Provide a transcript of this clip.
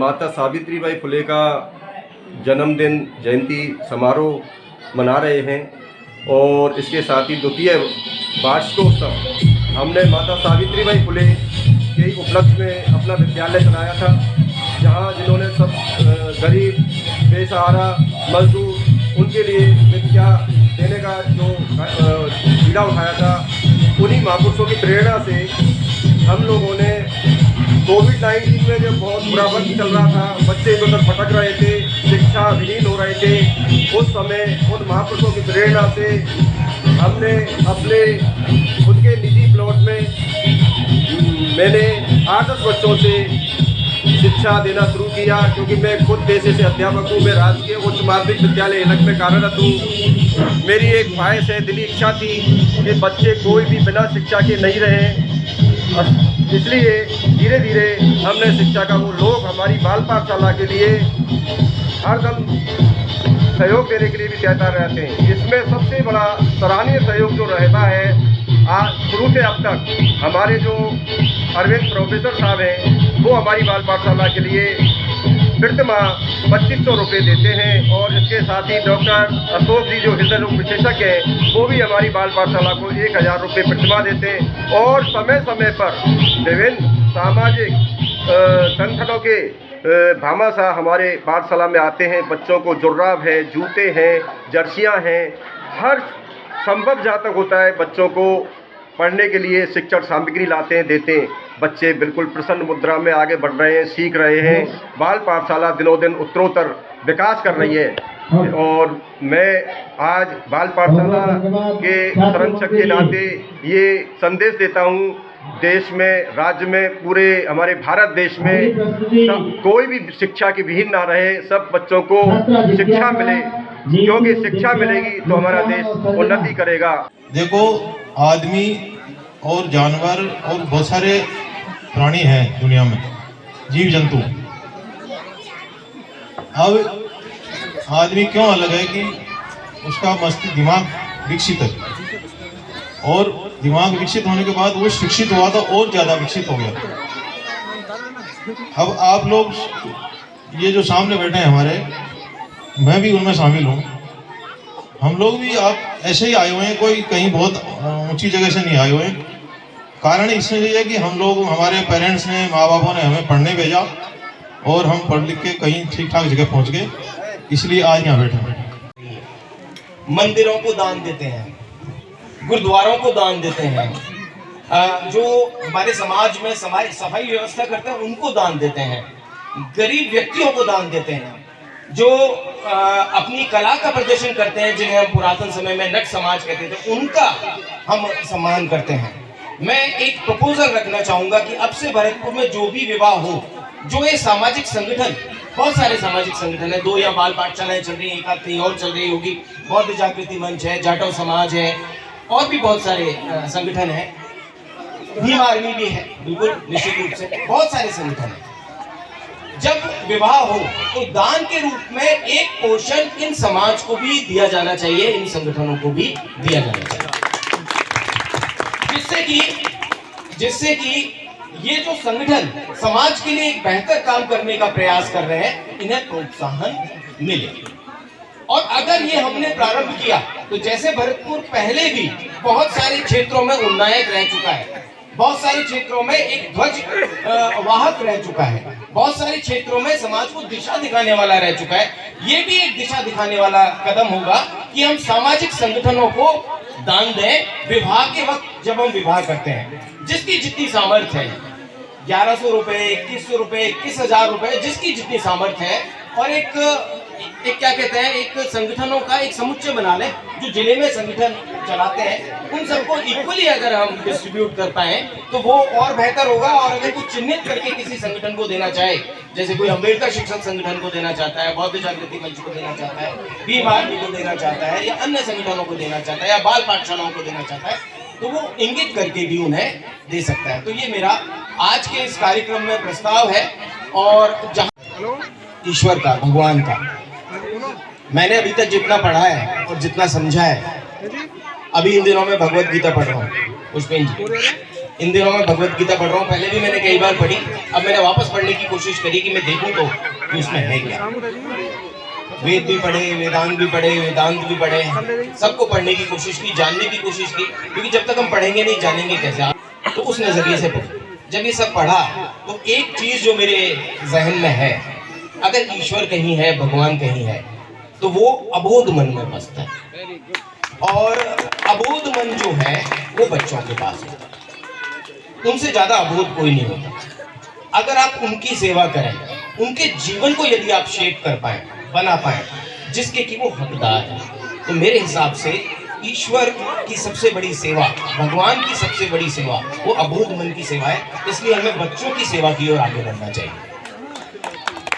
माता सावित्रीबाई फुले का जन्मदिन जयंती समारोह मना रहे हैं और इसके साथ ही द्वितीय वार्षिकोत्सव हमने माता सावित्रीबाई फुले के उपलक्ष्य में अपना विद्यालय चलाया था, जहां जिन्होंने सब गरीब बेसहारा मजदूर उनके लिए विद्या देने का जो बीड़ा उठाया था, उन्हीं महापुरुषों की प्रेरणा से हम लोगों ने कोविड-19 में जब बहुत बुरा वक्त चल रहा था, बच्चे इधर उधर भटक रहे थे, शिक्षा विहीन हो रहे थे, उस समय उन महापुरुषों की प्रेरणा से हमने अपने खुद के निजी प्लॉट में मैंने 8-10 बच्चों से शिक्षा देना शुरू किया, क्योंकि मैं खुद पेशे से अध्यापक हूँ। मैं राजकीय उच्च माध्यमिक विद्यालय इलक में कार्यरत हूँ। मेरी एक ख्वाहिश है, दिली इच्छा थी कि बच्चे कोई भी बिना शिक्षा के नहीं रहें, इसलिए धीरे धीरे हमने शिक्षा का वो लोग हमारी बाल पाठशाला के लिए हरदम सहयोग देने के लिए भी तैयार रहते हैं। इसमें सबसे बड़ा सराहनीय सहयोग जो रहता है, आज शुरू से अब तक हमारे जो अरविंद प्रोफेसर साहब हैं, वो हमारी बाल पाठशाला के लिए प्रतिमा 2500 रुपये देते हैं, और इसके साथ ही डॉक्टर अशोक जी जो हृदय रोग विशेषज्ञ हैं, वो भी हमारी बाल पाठशाला को 1000 रुपये प्रतिमा देते हैं। और समय समय पर विभिन्न सामाजिक संगठनों के भामाशाह हमारे पाठशाला में आते हैं। बच्चों को जुर्राब है, जूते हैं, जर्सियाँ हैं, हर संभव जहाँ तक होता है बच्चों को पढ़ने के लिए शिक्षण सामग्री लाते हैं, देते हैं। बच्चे बिल्कुल प्रसन्न मुद्रा में आगे बढ़ रहे हैं, सीख रहे हैं। बाल पाठशाला दिनों दिन उत्तरोत्तर विकास कर रही है, और मैं आज बाल पाठशाला के संरक्षक के नाते ये संदेश देता हूँ, देश में, राज्य में, पूरे हमारे भारत देश में कोई भी शिक्षा की विहीन ना रहे, सब बच्चों को शिक्षा मिले, क्योंकि शिक्षा मिलेगी तो हमारा देश उन्नति करेगा। देखो, आदमी और जानवर और बहुत सारे प्राणी हैं दुनिया में, जीव जंतु। अब आदमी क्यों अलग है कि उसका मस्तिष्क दिमाग विकसित है, और दिमाग विकसित होने के बाद वो शिक्षित हुआ था और ज़्यादा विकसित हो गया। अब आप लोग ये जो सामने बैठे हैं हमारे, मैं भी उनमें शामिल हूँ। हम लोग भी आप ऐसे ही आए हुए हैं, कोई कहीं बहुत ऊंची जगह से नहीं आए हुए हैं। कारण इसलिए है कि हम लोग, हमारे पेरेंट्स ने, माँ बापों ने हमें पढ़ने भेजा, और हम पढ़ लिख के कहीं ठीक ठाक जगह पहुँच गए, इसलिए आज यहाँ बैठे हैं। मंदिरों को दान देते हैं, गुरुद्वारों को दान देते हैं, जो हमारे समाज में सफाई व्यवस्था करते हैं उनको दान देते हैं, गरीब व्यक्तियों को दान देते हैं, जो अपनी कला का प्रदर्शन करते हैं, जिन्हें हम पुरातन समय में नट समाज कहते थे, उनका हम सम्मान करते हैं। मैं एक प्रपोजल रखना चाहूंगा कि अब से भरतपुर में जो भी विवाह हो, जो ये सामाजिक संगठन, बहुत सारे सामाजिक संगठन है, 2 या बाल पाठशालाएं चल रही हैं, एक आध कहीं और चल रही होगी, बौद्ध जागृति मंच है, जाटव समाज है, और भी बहुत सारे संगठन है, भीम आर्मी भी है, बिल्कुल निश्चित रूप से बहुत सारे संगठन है। जब विवाह हो तो दान के रूप में एक पोर्शन इन समाज को भी दिया जाना चाहिए, इन संगठनों को भी दिया जाना चाहिए, जिससे कि ये जो संगठन समाज के लिए एक बेहतर काम करने का प्रयास कर रहे हैं, इन्हें प्रोत्साहन मिले। और अगर ये हमने प्रारंभ किया तो जैसे भरतपुर पहले भी बहुत सारे क्षेत्रों में उन्नायक रह चुका है, बहुत सारे क्षेत्रों में एक ध्वज वाहक रह चुका है, बहुत सारे क्षेत्रों में समाज को दिशा दिखाने वाला रह चुका है, ये भी एक दिशा दिखाने वाला कदम होगा कि हम सामाजिक संगठनों को दान दें। विवाह के वक्त जब हम विवाह करते हैं, जिसकी जितनी सामर्थ्य है, 1100 रुपए, 2100 रुपए, 21,000 रुपए, जिसकी जितनी सामर्थ्य है, और एक क्या कहते हैं, एक संगठनों का एक समुच्चय बना लें, जो जिले में संगठन चलाते हैं, उन सबको इक्वली अगर हम डिस्ट्रीब्यूट कर पाए तो वो और बेहतर होगा। और अगर कुछ चिन्हित करके किसी संगठन को देना चाहे, जैसे कोई अम्बेडकर शिक्षक संगठन को देना चाहता है, बौद्ध जागृति मंच को देना चाहता है, भीम आर्मी को देना चाहता है, या अन्य संगठनों को देना चाहता है, या बाल पाठशालाओं को देना चाहता है, तो वो इंगित करके भी उन्हें दे सकता है। तो ये मेरा आज के इस कार्यक्रम में प्रस्ताव है। और जहाँ ईश्वर का, भगवान का, मैंने अभी तक जितना पढ़ा है और जितना समझा है, अभी इन दिनों में भगवत गीता पढ़ रहा हूँ पुष्पेन जी, इन दिनों मैं भगवत गीता पढ़ रहा हूँ, पहले भी मैंने कई बार पढ़ी, अब मैंने वापस पढ़ने की कोशिश करी कि मैं देखूं तो कि उसमें है क्या। वेद भी पढ़े, वेदांत भी पढ़े, वेदांत भी पढ़े, सबको पढ़ने की कोशिश की, जानने की कोशिश की, क्योंकि जब तक हम पढ़ेंगे नहीं जानेंगे कैसे। तो उस नजरिए से जब ये सब पढ़ा तो एक चीज जो मेरे जहन में है, अगर ईश्वर कहीं है, भगवान कहीं है, तो वो अबोध मन में बसता है। और अबोध मन जो है वो बच्चों के पास होता है, उनसे ज्यादा अबोध कोई नहीं होता। अगर आप उनकी सेवा करें, उनके जीवन को यदि आप शेप कर पाए, बना पाए, जिसके कि वो हकदार है, तो मेरे हिसाब से ईश्वर की सबसे बड़ी सेवा, भगवान की सबसे बड़ी सेवा वो अबोध मन की सेवा है। इसलिए हमें बच्चों की सेवा की ओर आगे बढ़ना चाहिए।